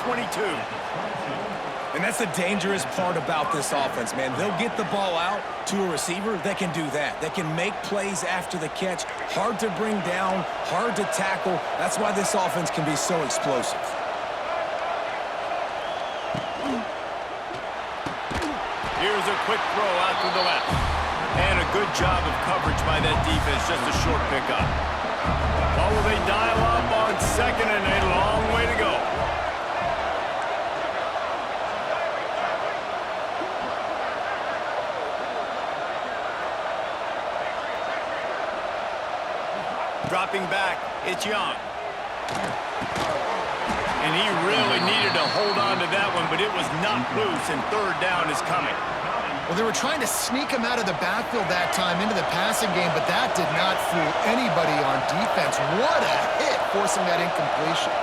22. And that's the dangerous part about this offense, man. They'll get the ball out to a receiver that can do that. That can make plays after the catch. Hard to bring down, hard to tackle. That's why this offense can be so explosive. Here's a quick throw out to the left. And a good job of coverage by that defense, just a short pickup. Oh, will they dial up on second and a long way to go. Dropping back, it's Young. And he really needed to hold on to that one, but it was not loose, and third down is coming. Well, they were trying to sneak him out of the backfield that time into the passing game, but that did not fool anybody on defense. What a hit, forcing that incompletion.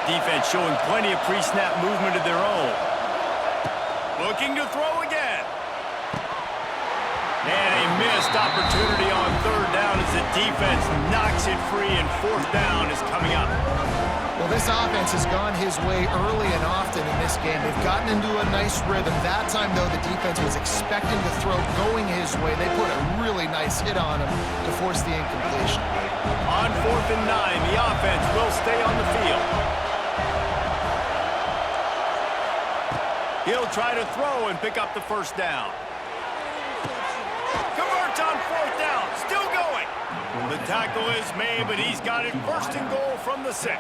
Defense showing plenty of pre-snap movement of their own. Looking to throw again. And a missed opportunity on third down as the defense knocks it free, and fourth down is coming up. Well, this offense has gone his way early and often in this game. They've gotten into a nice rhythm. That time, though, the defense was expecting the throw going his way. They put a really nice hit on him to force the incompletion. On 4th and 9, the offense will stay on the field. He'll try to throw and pick up the first down. Converts on 4th down, still going. The tackle is made, but he's got it first and goal from the 6.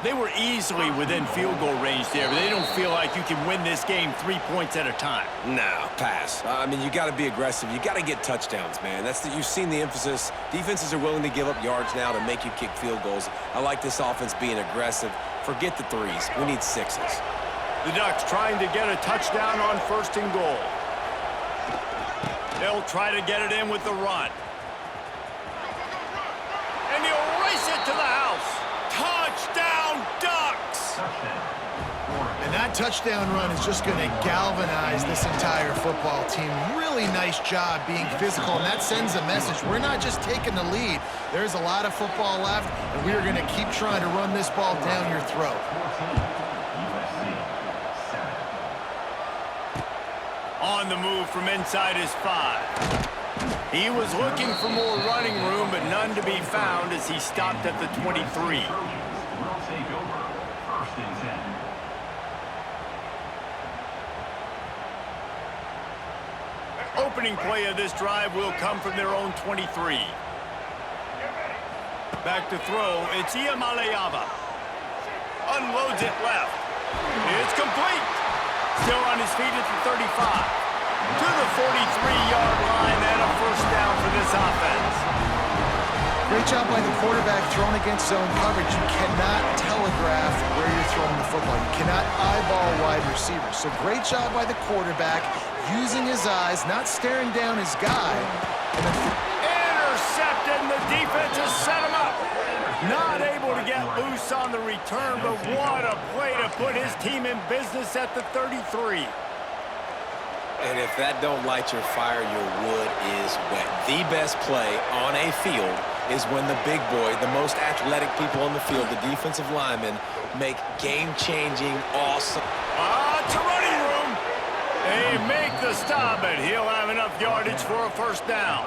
They were easily within field goal range there, but they don't feel like you can win this game 3 points at a time. No, pass. I mean, you got to be aggressive. You got to get touchdowns, man. You've seen the emphasis. Defenses are willing to give up yards now to make you kick field goals. I like this offense being aggressive. Forget the 3s. We need 6s. The Ducks trying to get a touchdown on 1st and goal. They'll try to get it in with the run. And he'll race it to the house. Touchdown, Ducks! And that touchdown run is just going to galvanize this entire football team. Really nice job being physical, and that sends a message. We're not just taking the lead. There's a lot of football left, and we are going to keep trying to run this ball down your throat. On the move from inside his 5. He was looking for more running room, but none to be found as he stopped at the 23. Opening play of this drive will come from their own 23. Back to throw, it's Iamaleava. Unloads it left. It's complete. Still on his feet at the 35. To the 43-yard line, and a first down for this offense. Great job by the quarterback thrown against zone coverage. You cannot telegraph where you're throwing the football. You cannot eyeball wide receivers. So great job by the quarterback using his eyes, not staring down his guy. Intercepted, and the defense has set him up. Not able to get loose on the return, but what a play to put his team in business at the 33. And if that don't light your fire, your wood is wet. The best play on a field is when the big boy, the most athletic people on the field, the defensive linemen, make game-changing, awesome. It's a running room. They make the stop, and he'll have enough yardage for a first down.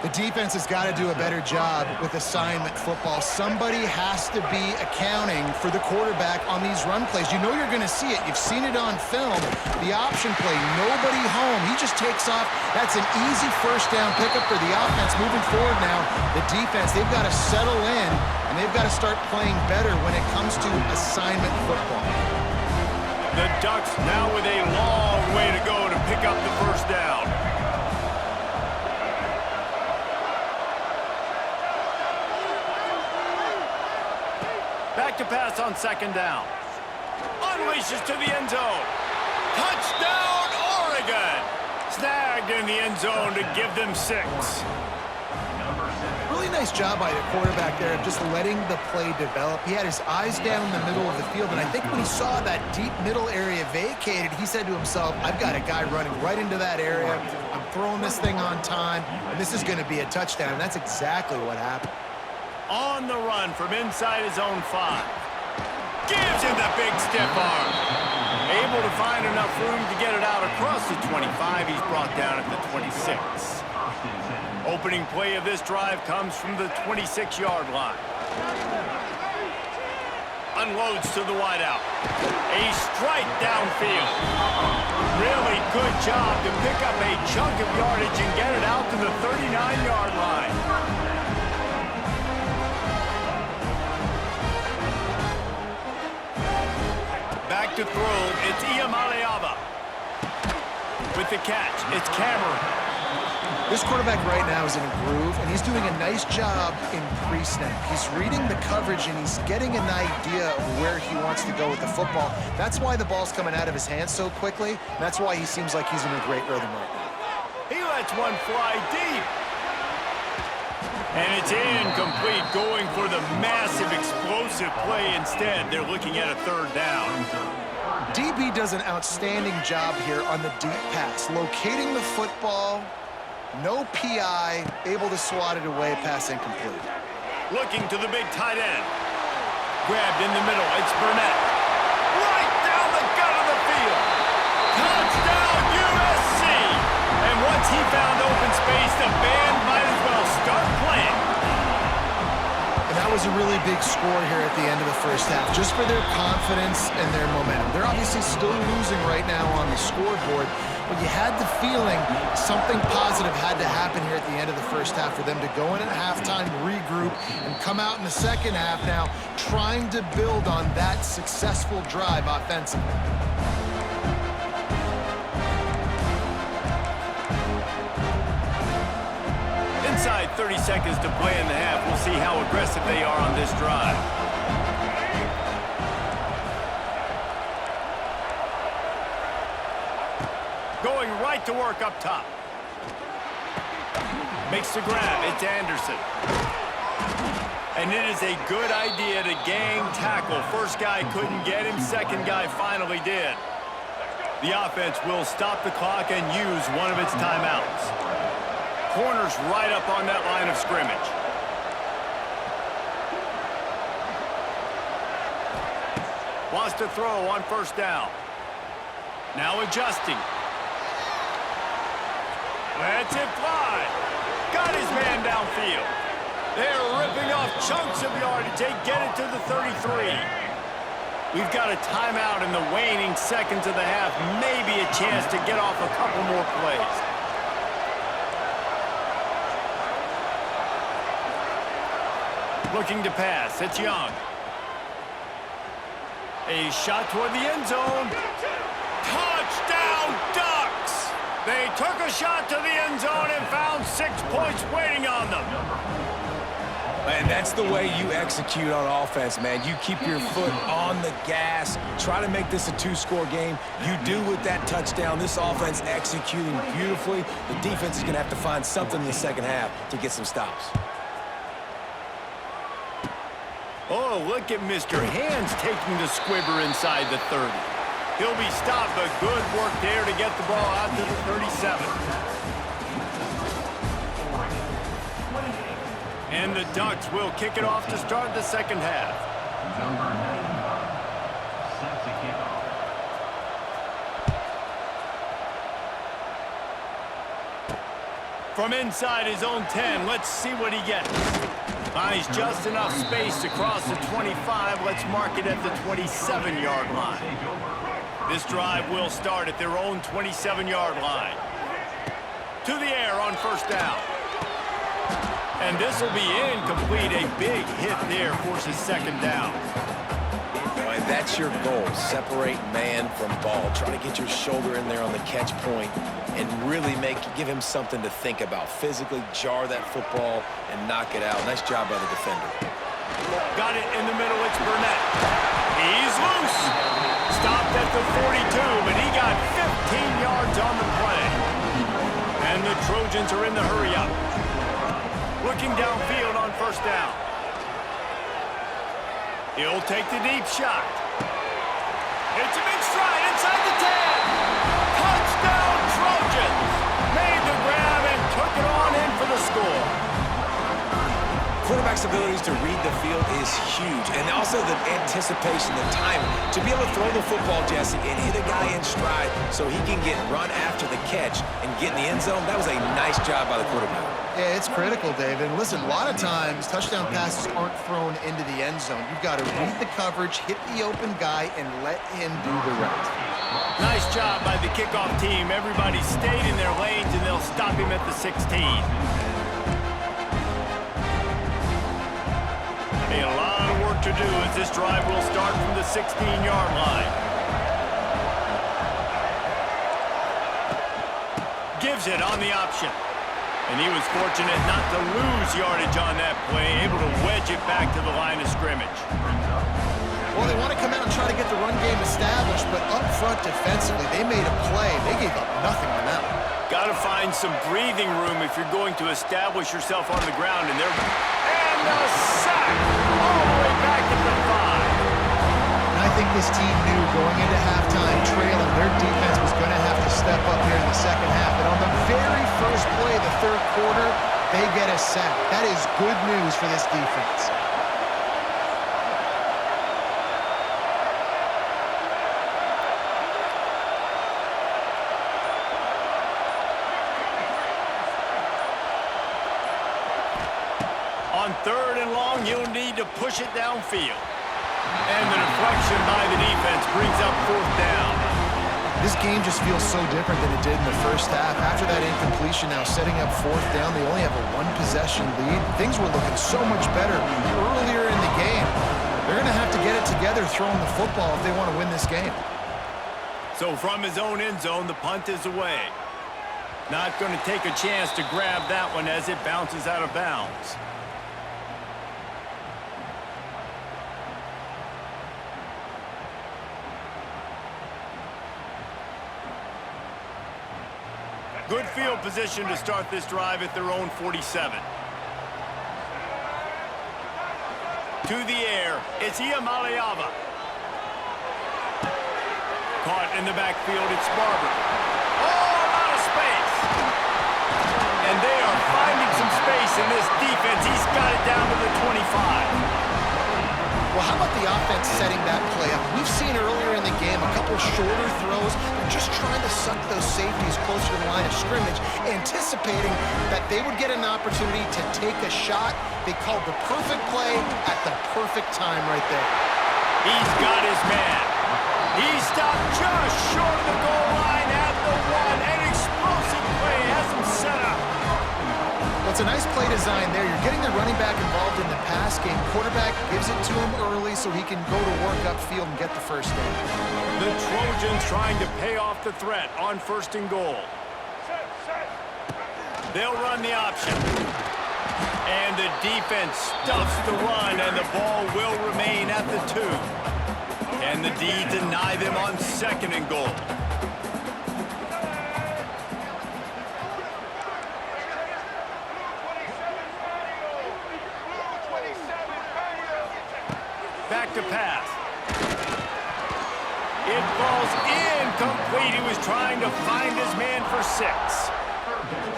The defense has got to do a better job with assignment football. Somebody has to be accounting for the quarterback on these run plays. You know you're going to see it. You've seen it on film. The option play, nobody home. He just takes off. That's an easy first down pickup for the offense. Moving forward now, the defense, they've got to settle in, and they've got to start playing better when it comes to assignment football. The Ducks now with a long way to go to pick up the first down. Back to pass on 2nd down. Unleashes to the end zone. Touchdown, Oregon! Snagged in the end zone to give them 6. Really nice job by the quarterback there of just letting the play develop. He had his eyes down in the middle of the field, and I think when he saw that deep middle area vacated, he said to himself, I've got a guy running right into that area. I'm throwing this thing on time, and this is going to be a touchdown. And that's exactly what happened. On the run from inside his own 5. Gives him the big stiff arm. Able to find enough room to get it out across the 25. He's brought down at the 26. Opening play of this drive comes from the 26-yard line. Unloads to the wideout. A strike downfield. Really good job to pick up a chunk of yardage and get it out to the 39-yard line. Back to throw, it's Iamaleava. With the catch, it's Cameron. This quarterback right now is in a groove, and he's doing a nice job in pre-snap. He's reading the coverage, and he's getting an idea of where he wants to go with the football. That's why the ball's coming out of his hands so quickly, and that's why he seems like he's in a great rhythm right now. He lets one fly deep. And it's incomplete, going for the massive explosive play instead. They're looking at a third down. DB does an outstanding job here on the deep pass, locating the football, no PI, able to swat it away, pass incomplete. Looking to the big tight end. Grabbed in the middle, it's Burnett. Right down the gut of the field. Touchdown USC. And once he found open space, the band might as well start playing. And that was a really big score here at the end of the first half, just for their confidence and their momentum. They're obviously still losing right now on the scoreboard, but you had the feeling something positive had to happen here at the end of the first half for them to go in at halftime, regroup, and come out in the second half now trying to build on that successful drive offensively. Inside 30 seconds to play in the half. We'll see how aggressive they are on this drive. Going right to work up top. Makes the grab. It's Anderson. And it is a good idea to gang tackle. First guy couldn't get him. Second guy finally did. The offense will stop the clock and use one of its timeouts. Corner's right up on that line of scrimmage. Wants to throw on first down. Now adjusting. Lets it fly. Got his man downfield. They're ripping off chunks of yardage. They get it to the 33. We've got a timeout in the waning seconds of the half. Maybe a chance to get off a couple more plays. Looking to pass. It's Young. A shot toward the end zone. Touchdown, Ducks! They took a shot to the end zone and found 6 points waiting on them. And that's the way you execute on offense, man. You keep your foot on the gas. Try to make this a two-score game. You do with that touchdown. This offense executing beautifully. The defense is going to have to find something in the second half to get some stops. Oh, look at Mr. Hands taking the squibber inside the 30. He'll be stopped, but good work there to get the ball out to the 37. And the Ducks will kick it off to start the second half. From inside his own 10, let's see what he gets. Finds just enough space to cross the 25. Let's mark it at the 27-yard line. This drive will start at their own 27-yard line. To the air on first down. And this will be incomplete. A big hit there forces second down. And that's your goal. Separate man from ball. Try to get your shoulder in there on the catch point and really give him something to think about. Physically jar that football and knock it out. Nice job by the defender. Got it in the middle. It's Burnett. He's loose. Stopped at the 42, but he got 15 yards on the play. And the Trojans are in the hurry-up. Looking downfield on first down. He'll take the deep shot. It's a big stride inside the 10. Touchdown, Trojans. Made the grab and took it on in for the score. Quarterback's abilities to read the field is huge, and also the anticipation, the timing. To be able to throw the football, Jesse, and hit a guy in stride so he can get run after the catch and get in the end zone, that was a nice job by the quarterback. Yeah, it's critical, David. And listen, a lot of times touchdown passes aren't thrown into the end zone. You've got to read the coverage, hit the open guy, and let him do the rest. Nice job by the kickoff team. Everybody stayed in their lanes, and they'll stop him at the 16. A lot of work to do as this drive will start from the 16-yard line. Gives it on the option. And he was fortunate not to lose yardage on that play, able to wedge it back to the line of scrimmage. Well, they want to come out and try to get the run game established, but up front defensively, they made a play. They gave up nothing on that one. Got to find some breathing room if you're going to establish yourself on the ground. And a sack all the way back at the 5. And I think this team knew going into halftime trailing, their defense was going to have to step up here in the second half. And on the very first play of the third quarter, they get a sack. That is good news for this defense. On 3rd and long, you'll need to push it downfield. And the deflection by the defense brings up 4th down. This game just feels so different than it did in the first half. After that incompletion, now setting up 4th down, they only have a 1-possession lead. Things were looking so much better earlier in the game. They're going to have to get it together throwing the football if they want to win this game. So from his own end zone, the punt is away. Not going to take a chance to grab that one as it bounces out of bounds. Good field position to start this drive at their own 47. To the air, it's Iamaleava. Caught in the backfield, it's Barber. Oh, out of space. And they are finding some space in this defense. He's got it down to the 25. Well, how about the offense setting that play up? We've seen earlier in the game a couple shorter throws. They're just trying to suck those safeties closer to the line of scrimmage, anticipating that they would get an opportunity to take a shot. They called the perfect play at the perfect time right there. He's got his man. He stopped just short of the goal line at the 1. An explosive play has him set up. Well, it's a nice play design there. You're getting the running back involved in the pass game. Quarterback gives it to him early so he can go to work upfield and get the first down. The Trojans trying to pay off the threat on 1st and goal. They'll run the option. And the defense stuffs the run, and the ball will remain at the 2. Can the D deny them on 2nd and goal? Back to pass. It falls incomplete. He was trying to find his man for 6.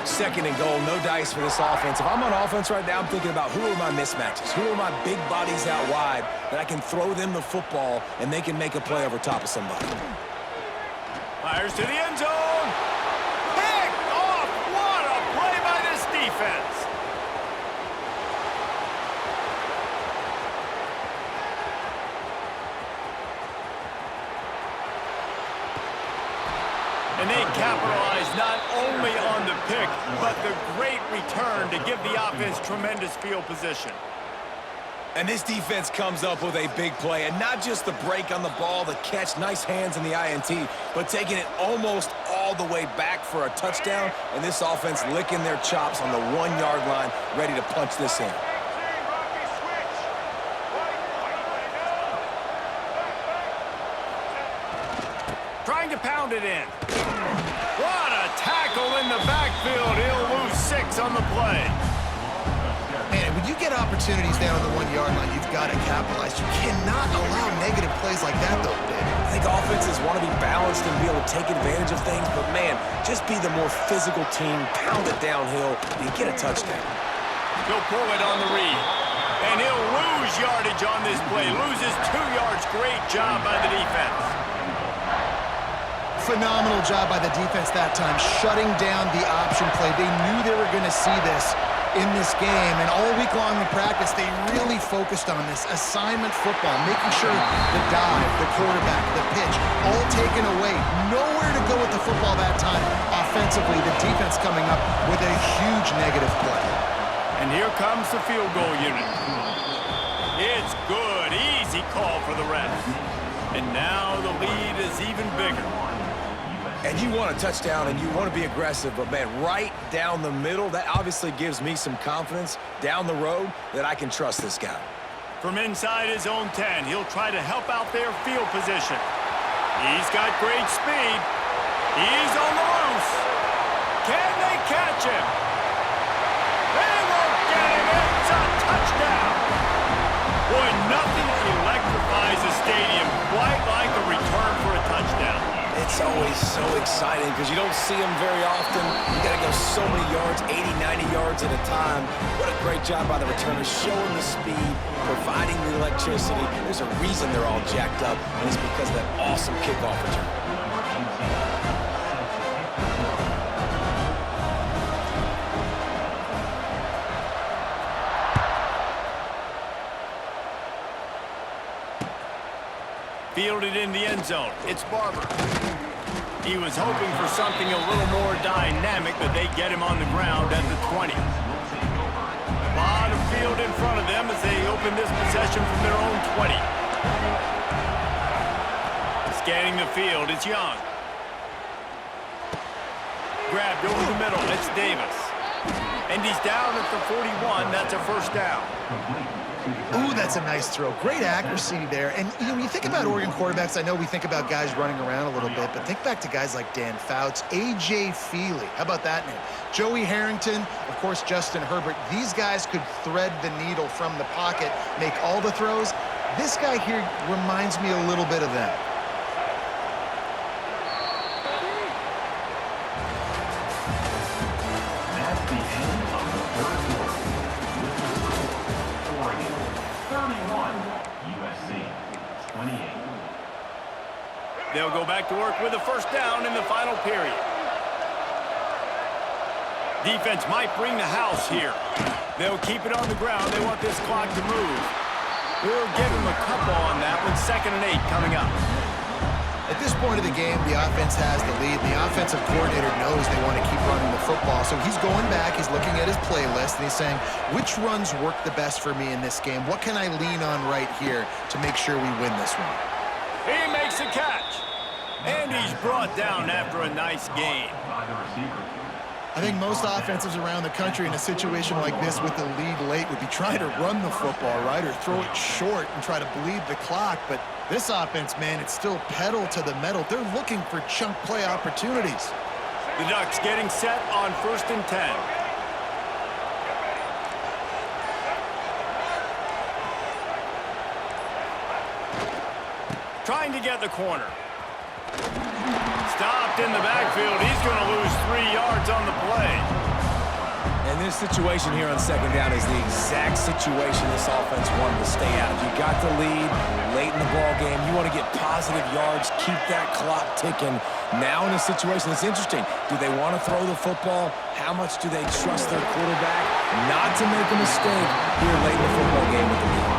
2nd and goal, no dice for this offense. If I'm on offense right now, I'm thinking about who are my mismatches? Who are my big bodies out wide that I can throw them the football and they can make a play over top of somebody? Fires to the end zone. Picked off. What a play by this defense. And they capitalize not only on the pick, but the great return to give the offense tremendous field position. And this defense comes up with a big play, and not just the break on the ball, the catch, nice hands in the INT, but taking it almost all the way back for a touchdown, and this offense licking their chops on the 1-yard line, ready to punch this in. Trying to pound it in. What a tackle in the backfield. He'll lose 6 on the play. Man, when you get opportunities down on the 1-yard line, you've got to capitalize. You cannot allow negative plays like that, though, Dave. I think offenses want to be balanced and be able to take advantage of things, but man, just be the more physical team, pound it downhill, and get a touchdown. He'll pull it on the read. And he'll lose yardage on this play. Loses 2 yards. Great job by the defense. Phenomenal job by the defense that time, shutting down the option play. They knew they were going to see this in this game, and all week long in practice, they really focused on this assignment football, making sure the dive, the quarterback, the pitch, all taken away. Nowhere to go with the football that time offensively. The defense coming up with a huge negative play. And here comes the field goal unit. It's good. Easy call for the refs. And now the lead is even bigger. And you want a touchdown and you want to be aggressive, but man, right down the middle, that obviously gives me some confidence down the road that I can trust this guy. From inside his own 10, he'll try to help out their field position. He's got great speed. He's on the loose. Can they catch him? They won't get him. It's a touchdown. Boy, nothing electrifies a stadium quite like a return for a touchdown. It's always so exciting because you don't see them very often. You got to go so many yards, 80, 90 yards at a time. What a great job by the returners, showing the speed, providing the electricity. There's a reason they're all jacked up, and it's because of that awesome kickoff return. Fielded in the end zone. It's Barber. He was hoping for something a little more dynamic, but they get him on the ground at the 20. A lot of field in front of them as they open this possession from their own 20. Scanning the field, it's Young. Grabbed over the middle, it's Davis. And he's down at the 41, that's a first down. Ooh, that's a nice throw. Great accuracy there. And you know, when you think about Oregon quarterbacks, I know we think about guys running around a little bit, but think back to guys like Dan Fouts, A.J. Feely. How about that name? Joey Harrington, of course, Justin Herbert. These guys could thread the needle from the pocket, make all the throws. This guy here reminds me a little bit of that. They'll go back to work with a first down in the final period. Defense might bring the house here. They'll keep it on the ground. They want this clock to move. We'll give them a couple on that one. 2nd and 8 coming up. At this point of the game, the offense has the lead. The offensive coordinator knows they want to keep running the football. So he's going back, he's looking at his playlist, and he's saying, which runs work the best for me in this game? What can I lean on right here to make sure we win this one? He makes a catch. And he's brought down after a nice gain. I think most offenses around the country in a situation like this with the lead late would be trying to run the football, right, or throw it short and try to bleed the clock. But this offense, man, it's still pedal to the metal. They're looking for chunk play opportunities. The Ducks getting set on 1st and 10. Trying to get the corner. Stopped in the backfield. He's going to lose 3 yards on the play. And this situation here on 2nd down is the exact situation this offense wanted to stay out of. You got the lead late in the ball game. You want to get positive yards, keep that clock ticking. Now in a situation that's interesting, do they want to throw the football? How much do they trust their quarterback not to make a mistake here late in the football game with the lead?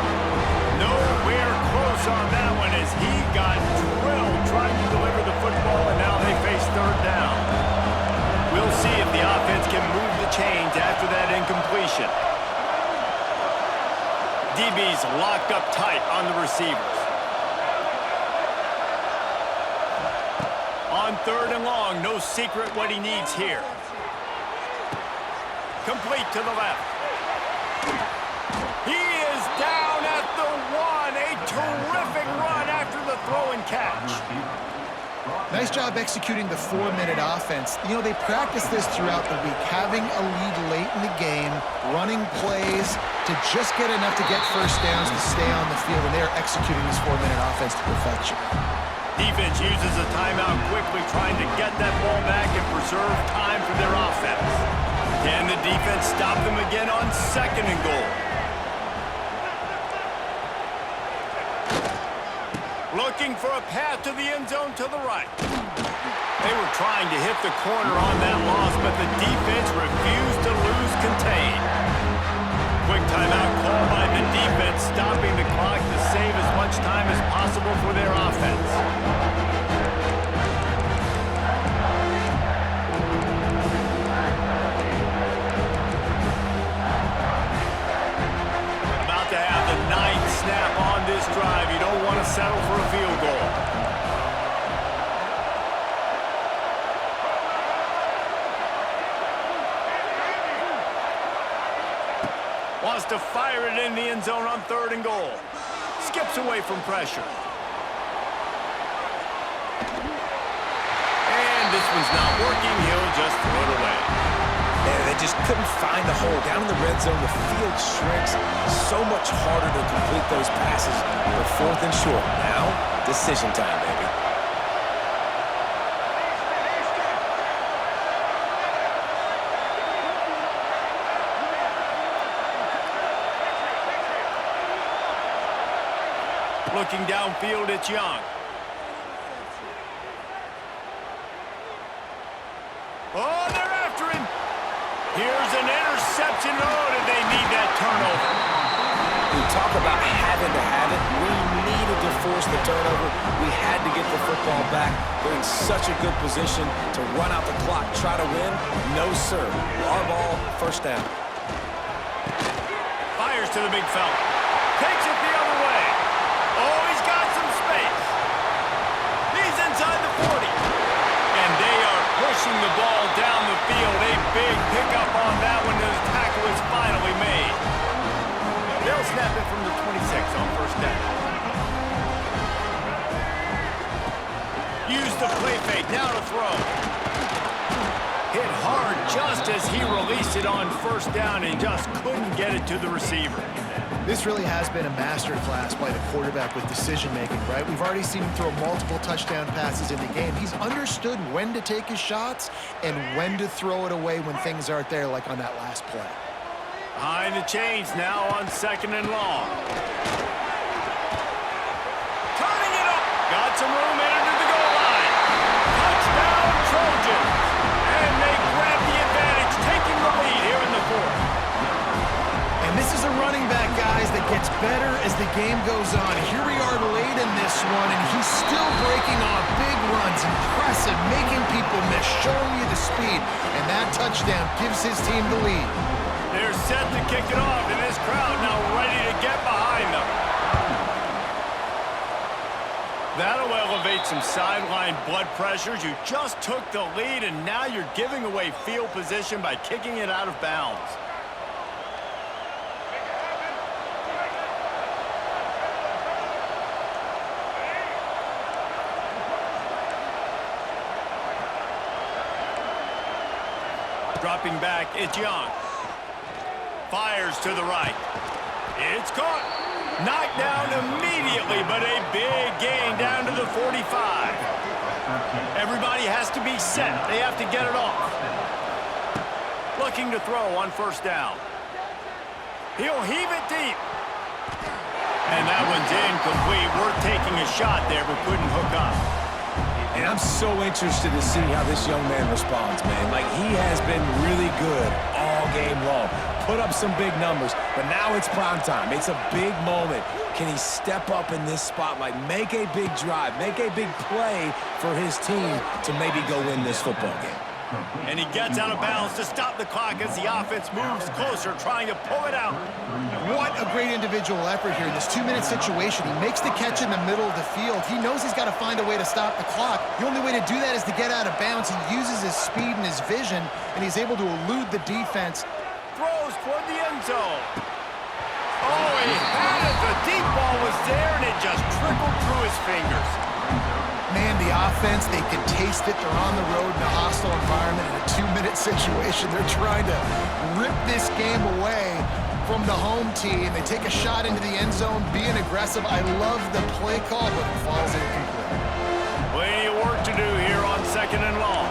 Nowhere close on that one as he got drilled trying to deliver the football, and now they face 3rd down. We'll see if the offense can move the chains after that incompletion. DB's locked up tight on the receivers. On 3rd and long, no secret what he needs here. Complete to the left. He is down at the 1. A terrific run after the throw and catch. Nice job executing the 4-minute offense. You know, they practice this throughout the week, having a lead late in the game, running plays to just get enough to get first downs to stay on the field, and they're executing this 4-minute offense to perfection. Defense uses a timeout quickly, trying to get that ball back and preserve time for their offense. Can the defense stop them again on 2nd and goal? Looking for a path to the end zone to the right. They were trying to hit the corner on that loss, but the defense refused to lose contain. Quick timeout call by the defense, stopping the clock to save as much time as possible for their offense. About to have the 9th snap on this drive. You don't want to settle for a field goal. Wants to fire it in the end zone on 3rd and goal. Skips away from pressure. And this one's not working. He'll just throw it away. And they just couldn't find the hole. Down in the red zone, the field shrinks. So much harder to complete those passes. But 4th and short. Now, decision time, baby. Looking downfield, it's Young. Oh, they're after him. Here's an interception. Oh, did they need that turnover? We talk about having to have it. We needed to force the turnover. We had to get the football back. They're in such a good position to run out the clock, try to win. No, sir. Our ball, 1st down. Fires to the big fella. Takes it the other way. Oh, he's got some space. He's inside the 40. And they are pushing the ball down the field. A big pickup on that one. The tackle is finally made. They'll snap it from the 26 on 1st down. Use the play fake. Now to throw. Hit hard just as he released it on 1st down and just couldn't get it to the receiver. This really has been a masterclass by the quarterback with decision-making, right? We've already seen him throw multiple touchdown passes in the game. He's understood when to take his shots and when to throw it away when things aren't there, like on that last play. Behind the chains now on 2nd and long. Turning it up. Got some room headed to the goal line. Touchdown Trojans. And they grab the advantage, taking the lead here in the 4th. And this is a running back, guys, that gets better as the game goes on. Here we are late in this one, and he's still breaking off big runs. Impressive, making people miss, showing you the speed. And that touchdown gives his team the lead. They're set to kick it off, and this crowd now ready to get behind them. That'll elevate some sideline blood pressures. You just took the lead, and now you're giving away field position by kicking it out of bounds. Dropping back, it's Young. Fires to the right. It's caught. Knocked down immediately, but a big gain down to the 45. Everybody has to be set. They have to get it off. Looking to throw on 1st down. He'll heave it deep. And that one's incomplete. We're taking a shot there, but couldn't hook up. And I'm so interested to see how this young man responds, man. Like, he has been really good all game long. Put up some big numbers, but now it's prime time. It's a big moment. Can he step up in this spotlight, make a big drive, make a big play for his team to maybe go win this football game? And he gets out of bounds to stop the clock as the offense moves closer, trying to pull it out. What a great individual effort here in this 2-minute situation. He makes the catch in the middle of the field. He knows he's got to find a way to stop the clock. The only way to do that is to get out of bounds. He uses his speed and his vision, and he's able to elude the defense. Throws toward the end zone. Oh, he had it. The deep ball was there, and it just trickled through his fingers. Man, the offense, they can taste it. They're on the road in a hostile environment in a 2-minute situation. They're trying to rip this game away from the home team. They take a shot into the end zone, being aggressive. I love the play call, but it falls incomplete. Plenty of work to do here on 2nd and long.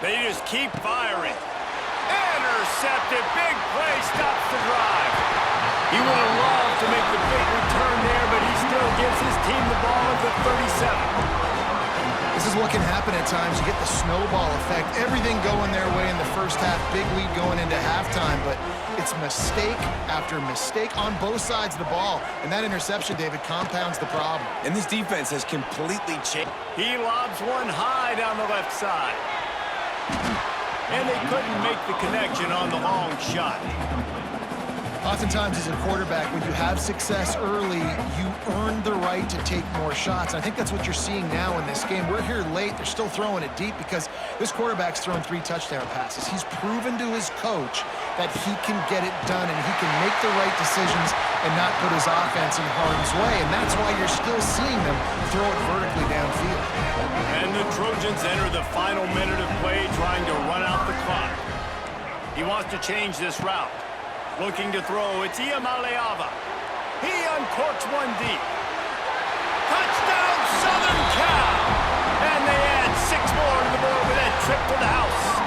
They just keep firing. Intercepted. Big play stops the drive. He would have loved to make the big return there, but he still gives his team the ball at the 37. This is what can happen at times. You get the snowball effect. Everything going their way in the first half. Big lead going into halftime, but it's mistake after mistake on both sides of the ball. And that interception, David, compounds the problem. And this defense has completely changed. He lobs one high down the left side. And they couldn't make the connection on the long shot. Oftentimes as a quarterback, when you have success early, you earn the right to take more shots. I think that's what you're seeing now in this game. We're here late. They're still throwing it deep because this quarterback's thrown 3 touchdown passes. He's proven to his coach that he can get it done and he can make the right decisions and not put his offense in harm's way. And that's why you're still seeing them throw it vertically downfield. And the Trojans enter the final minute of play trying to run out the clock. He wants to change this route. Looking to throw, it's Iamaleava. He uncorks one deep. Touchdown, Southern Cal! And they add 6 more to the board with that trip to the house.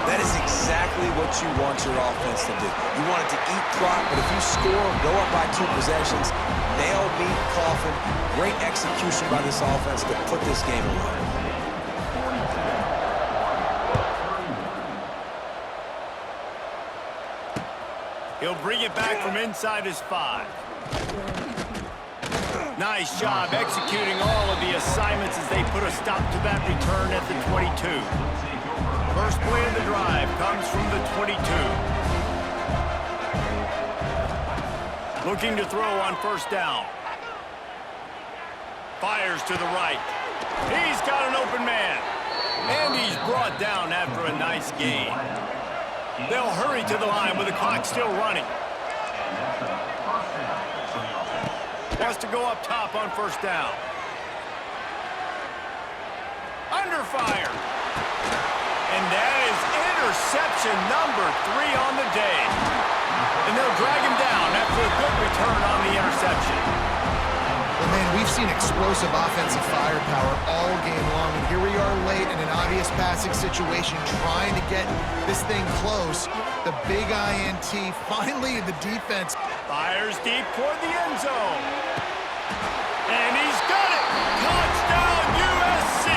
That is exactly what you want your offense to do. You want it to eat clock, but if you score, go up by 2 possessions, nail beat Coffin. Great execution by this offense to put this game away. He'll bring it back from inside his 5. Nice job executing all of the assignments as they put a stop to that return at the 22. First play of the drive comes from the 22. Looking to throw on first down. Fires to the right. He's got an open man. And he's brought down after a nice gain. They'll hurry to the line with the clock still running. Wants to go up top on first down. Under fire. And that is interception number 3 on the day. And they'll drag him down after a good return on the interception. Well, man, we've seen explosive offensive firepower all game long, and here we are late in an obvious passing situation trying to get this thing close. The big INT, finally the defense. Fires deep toward the end zone. And he's got it! Touchdown, USC!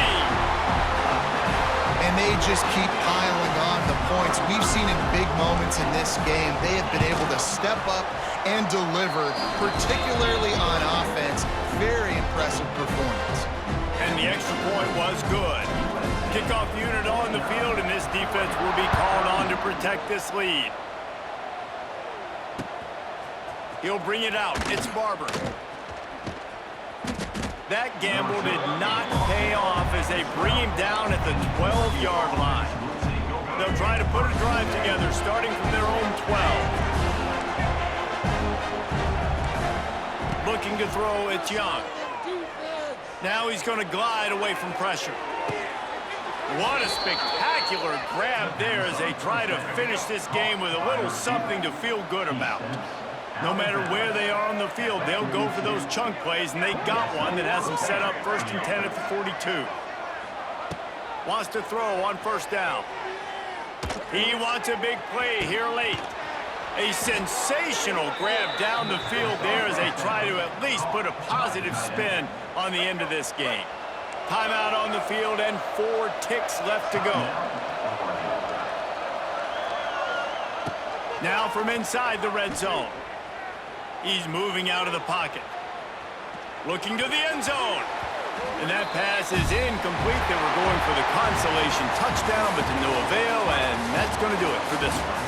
And they just keep piling on the points. We've seen in big moments in this game, they have been able to step up and deliver, particularly on offense. Very impressive performance. And the extra point was good. Kickoff unit on the field, and this defense will be called on to protect this lead. He'll bring it out. It's Barber. That gamble did not pay off as they bring him down at the 12-yard line. They'll try to put a drive together starting from their own 12. Looking to throw, it's Young. Now he's going to glide away from pressure. What a spectacular grab there as they try to finish this game with a little something to feel good about. No matter where they are on the field, they'll go for those chunk plays, and they got one that has them set up 1st and 10 at the 42. Wants to throw on first down. He wants a big play here late. A sensational grab down the field there as they try to at least put a positive spin on the end of this game. Timeout on the field and 4 ticks left to go. Now from inside the red zone. He's moving out of the pocket. Looking to the end zone. And that pass is incomplete. They were going for the consolation touchdown, but to no avail, and that's going to do it for this one.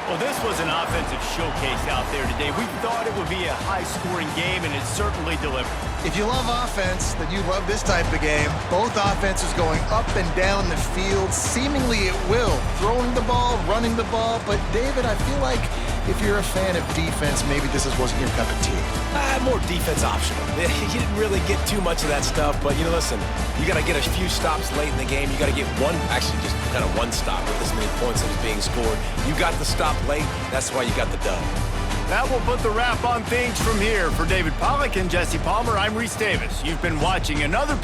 Well, this was an offensive showcase out there today. We thought it would be a high-scoring game, and it certainly delivered. If you love offense, then you love this type of game. Both offenses going up and down the field, seemingly at will. Throwing the ball, running the ball. But, David, I feel like if you're a fan of defense, maybe this wasn't your cup of tea. More defense optional. You didn't really get too much of that stuff, but, listen, you got to get a few stops late in the game. You got to get just kind of one stop with this many points that was being scored. You got the stop late. That's why you got the dub. That will put the wrap on things from here. For David Pollack and Jesse Palmer, I'm Reese Davis. You've been watching another